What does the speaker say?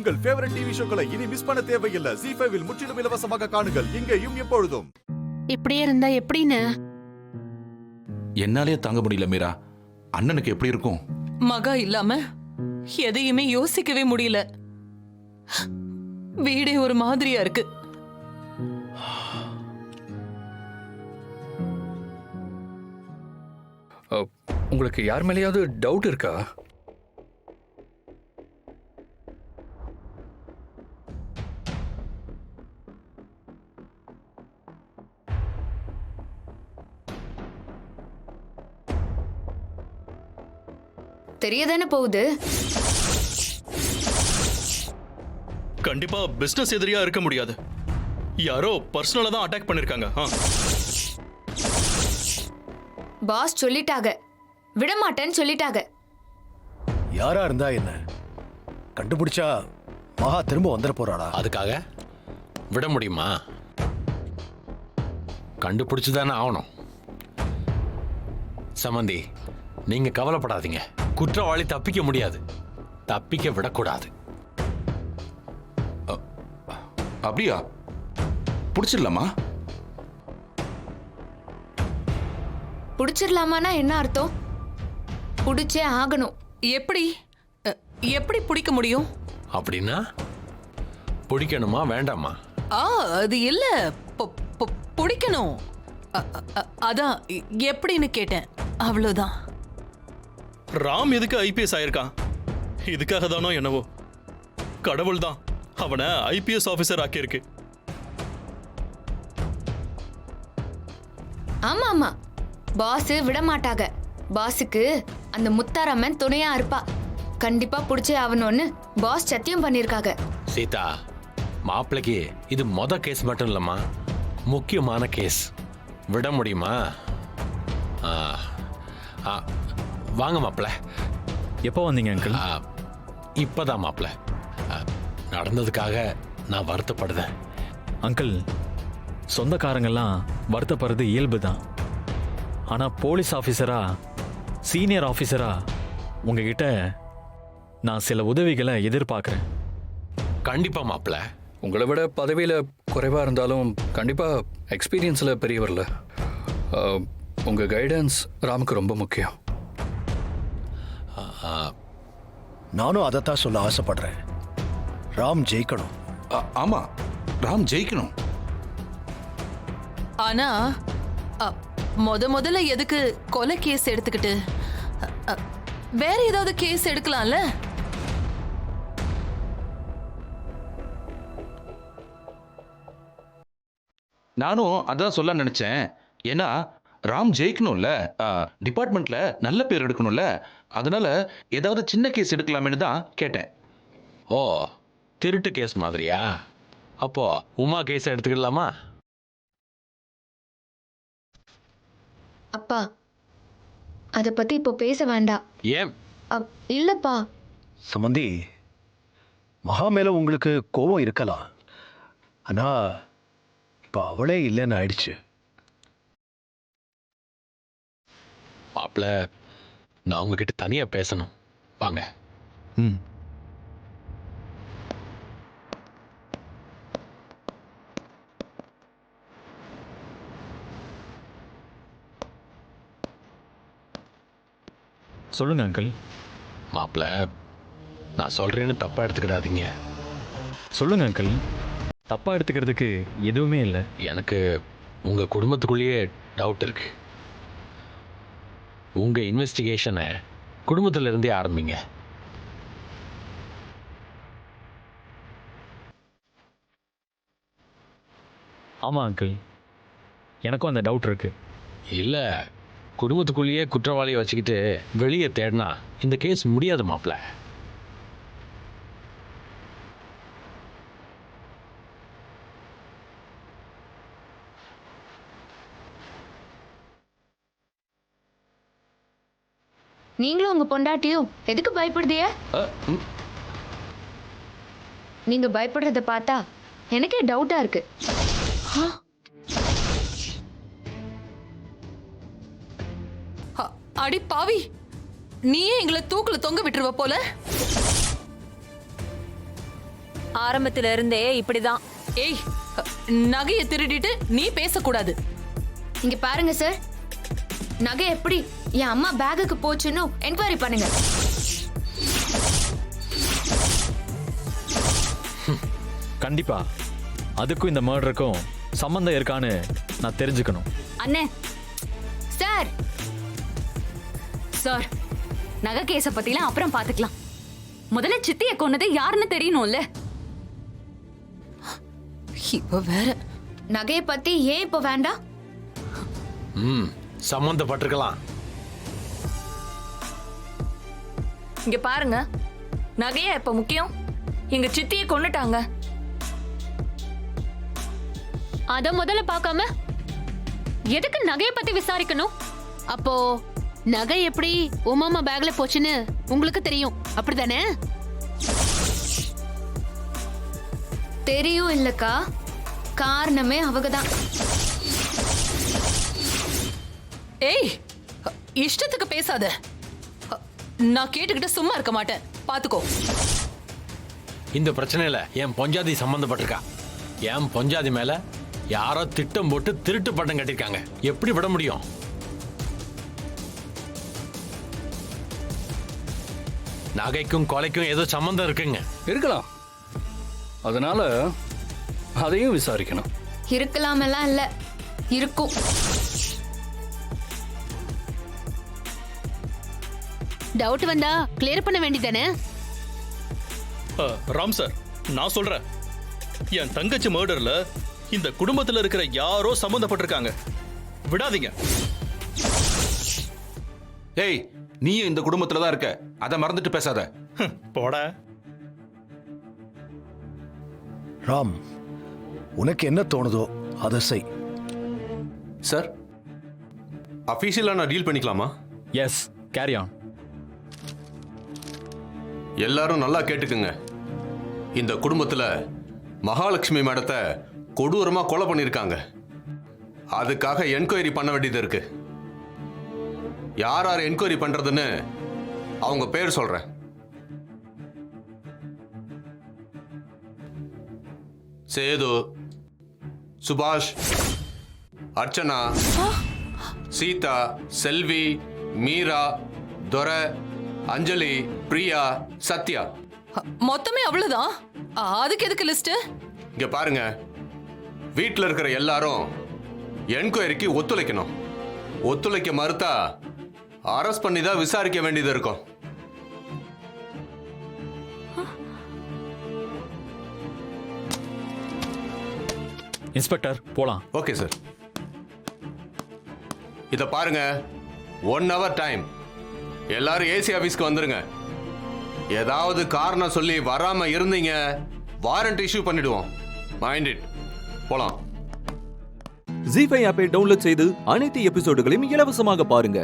உங்கள் favourite TV ஷோக்களை இனி miss பண்ண தேவையில்லை. ZEE5 இல் முற்றிலும் இலவசமாக காணுங்கள். இங்கேயும் எப்பொழுதும். இப்படியே இருந்தா எப்படின்னு என்னாலே தாங்க முடியல மீரா. அண்ணனுக்கு எப்படி இருக்கும்? மகா இல்லாம எதையுமே யோசிக்கவே முடியல. வீடே ஒரு மாதிரியா இருக்கு. உங்களுக்கு யார் மேலேயாவது டவுட் இருக்கா? தெரியதானே போகுது. கண்டிப்பா பிசினஸ் எதிரியா இருக்க முடியாது. யாரோ பர்சனலா தான் அட்டாக் பண்ணிருக்காங்க. பாஸ் சொல்லிட்டாங்க, விடமாட்டேன்னு சொல்லிட்டாங்க. யாரா இருந்தா என்ன, கண்டுபிடிச்சா மகா திரும்ப வந்துட போறாளா? அதுக்காக விட முடியுமா? கண்டுபிடிச்சுதானே ஆகணும். சமந்தி, நீங்க கவலைப்படாதீங்க. குற்றவாளி தப்பிக்க முடியாது, தப்பிக்க விடக்கூடாது. அப்படியா? புடிச்சிடலாமா? புடிச்சிடலாமான்னா என்ன அர்த்தம்? புடிச்சே ஆகணும். எப்படி எப்படி பிடிக்க முடியும்? அப்படின்னா பிடிக்கணுமா வேண்டாமா? அது இல்ல, பிடிக்கணும். அதான் எப்படின்னு கேட்டேன், அவ்வளவுதான். ராம் எதுக்கு ஐபிஎஸ் ஆயிருக்கான்? இதுக்காக தானோ என்னவோ. கடவுள் தான் அவனை ஐபிஎஸ் ஆபீசர் ஆக்கியிருக்கு. ஆமா ஆமா, பாஸ் விடமாட்டாங்க. பாஸுக்கு அந்த முத்தாராமன் துணையா இருப்பா. கண்டிப்பா புடிச்சே ஆகணும்னு பாஸ் சத்தியம் பண்ணிருக்காங்க. சீதா, மாப்பிளைக்கு இது மொத கேஸ் மட்டும் இல்லம்மா, முக்கியமான கேஸ். விட முடியுமா? வாங்க மாப்பிள்ள. எப்போ வந்தீங்க அங்கிள்? இப்பதான் மாப்பிள்ள. நடந்ததுக்காக நான் வருத்தப்படுறேன். அங்கிள், சொந்தக்காரங்கெல்லாம் வருத்தப்படுறது இயல்பு தான். ஆனால் போலீஸ் ஆஃபீஸரா, சீனியர் ஆஃபீஸரா உங்ககிட்ட நான் சில உதவிகளை எதிர்பார்க்குறேன். கண்டிப்பா மாப்பிள்ள. உங்களை விட பதவியில் குறைவாக இருந்தாலும் கண்டிப்பாக எக்ஸ்பீரியன்ஸில் பெரியவரில் உங்கள் கைடன்ஸ் ராமுக்கு ரொம்ப முக்கியம். நானும் அதைத்தான் சொல்ல ஆசைப்படுறேன். ராம் ஜெயிக்கணும். ஆமா, ராம் ஜெயிக்கணும். ஆனா முதல்ல எதுக்கு கொலை கேஸ் எடுத்துக்கிட்டு வேற ஏதாவது கேஸ் எடுக்கலாம்ல? நானும் அதான் சொல்ல நினைச்சேன். ஏன்னா ராம் ஜெயிக்கணும்ல, டிபார்ட்மெண்ட்ல நல்ல பேர் எடுக்கணும்ல, அதனால ஏதாவது சின்ன கேஸ் எடுக்கலாமேன்னு தான் கேட்டேன். ஓ, திருட்டு கேஸ் மாதிரியா? அப்போ உமா கேஸ் எடுத்துக்கலாமா? அப்பா, அத பத்தி இப்போ பேச வேண்டாம். ஏன்? இல்லப்பா. சமந்தி, மகா மேல உங்களுக்கு கோபம் இருக்கலாம், ஆனா இப்ப அவளே இல்லைன்னு ஆயிடுச்சு. மாப்பிள்ள, நான் உங்ககிட்ட தனியா பேசணும். வாங்க. சொல்லுங்க அங்கிள். மாப்பிள்ள, நான் சொல்றேன்னு தப்பா எடுத்துக்கிடாதீங்க. சொல்லுங்க அங்கிள், தப்பா எடுத்துக்கிறதுக்கு எதுவுமே இல்லை. எனக்கு உங்க குடும்பத்துக்குள்ளேயே டவுட் இருக்கு. உங்க இன்வெஸ்டிகேஷனை குடும்பத்துல இருந்தே ஆரம்பிங்க. ஆமாம் அங்கிள், எனக்கும் அந்த டவுட் இருக்கு. இல்ல, குடும்பத்துக்குள்ளேயே குற்றவாளியை வச்சுக்கிட்டு வெளியே தேடினா இந்த கேஸ் முடியாது மாப்பிள்ள. நீங்களும் உங்க பொண்டாட்டியும் எதுக்கு பயப்படுதிய? நீங்க பயப்படுறத பார்த்தா எனக்கே டவுட்டா இருக்கு. அடி பாவி, நீயே எங்களை தூக்குல தொங்க விட்டுருவ போல. ஆரம்பத்துல இருந்தே இப்படிதான். ஏய், நகையை திருடிட்டு நீ பேசக்கூடாது. இங்க பாருங்க சார், நகை எப்படி என் அம்மா பேக்குக்கு போச்சுன்னு என்கொயரி பண்ணுங்க. கண்டிப்பா அதுக்கும் இந்த மர்டருக்கும் சம்பந்தம் இருக்கான்னு நான் தெரிஞ்சுக்கணும். அண்ணே சார் சார், நகை கேஸ பத்திலாம் அப்புறம் பாத்துக்கலாம். முதல்ல சித்திய கொன்னது யாருன்னு தெரியணும்ல. இப்ப வேற நகையை பத்தி ஏன் இப்போ வேண்டாம்? சம்பந்தப்பட்டிருக்கலாம். இங்க பாருங்க, நகையா இப்ப முக்கியம்? எங்க சித்திய கொன்னுட்டாங்க. அத முதல்ல பார்க்காம எதுக்கு நகையை பத்தி விசாரிக்கணும்? அப்போ நகை எப்படி உமாமா பேக்ல போச்சுன்னு உங்களுக்கு தெரியும், அப்படிதானே? தெரியும் இல்லக்கா, காரணமே அவங்கதான். ஏய், இஷ்டத்துக்கு பேசாத. நான் கேட்டுக்கிட்டு சும்மா இருக்க மாட்டேன், பாத்துக்கோ. இந்த பிரச்சனையில என் பொஞ்சாதி சம்பந்தப்பட்டிருக்கா. என் பொஞ்சாதி மேல யாரோ திட்டம் போட்டு திருட்டு பட்டம் கட்டிருக்காங்க. எப்படி விட முடியும்? நகைக்கும் கொலைக்கும் ஏதோ சம்பந்தம் இருக்குங்க. இருக்கலாம். அதனால அதையும் விசாரிக்கணும். இருக்கலாமெல்லாம் இல்ல, இருக்கும். டவுட் வந்தா கிளியர் பண்ண வேண்டியதானே? ராம் சார், நான் சொல்றேன், என் தங்கச்சி மர்டர்ல இந்த குடும்பத்துல இருக்கிற யாரோ சம்பந்தப்பட்டிருக்காங்க. விடாதீங்க. ஏய், நீயும் இந்த குடும்பத்துல தான் இருக்க, அதை மறந்துட்டு பேசாத. போட. ராம், உனக்கு என்ன தோணுதோ அதை செய். சார், அஃபீஷியலாக நான் டீல் பண்ணிக்கலாமா? Yes, carry on. எல்லாரும் நல்லா கேட்டுக்குங்க. இந்த குடும்பத்தில் மகாலட்சுமி மேடத்தை கொடூரமாக கொலை பண்ணியிருக்காங்க. அதுக்காக என்கொயரி பண்ண வேண்டியது இருக்கு. யார் யார் என்கொயரி பண்ணுறதுன்னு அவங்க பேர் சொல்கிறேன். சேது, சுபாஷ், அர்ச்சனா, சீதா, செல்வி, மீரா, துரை, அஞ்சலி, பிரியா, சத்யா. மொத்தமே அவ்வளவுதான். அதுக்கு எதுக்கு லிஸ்ட்? இங்க பாருங்க, வீட்டில் இருக்கிற எல்லாரும் என்கொயரிக்கு ஒத்துழைக்கணும். ஒத்துழைக்க மறுத்தா அரெஸ்ட் பண்ணி தான் விசாரிக்க வேண்டியது இருக்கும். இன்ஸ்பெக்டர், போலாம். Okay sir. இத பாருங்க, 1 hour டைம். எல்லாரும் ஏசி ஆபீஸ்க்கு வந்துருங்க. ஏதாவது காரணம் சொல்லி வராம இருந்தீங்க, வாரண்ட் இஷ்யூ பண்ணிடுவோம். Mind it. போலாம். ஜீ5 ஆப்பை டவுன்லோட் செய்து அனைத்து எபிசோடுகளையும் இலவசமாக பாருங்க.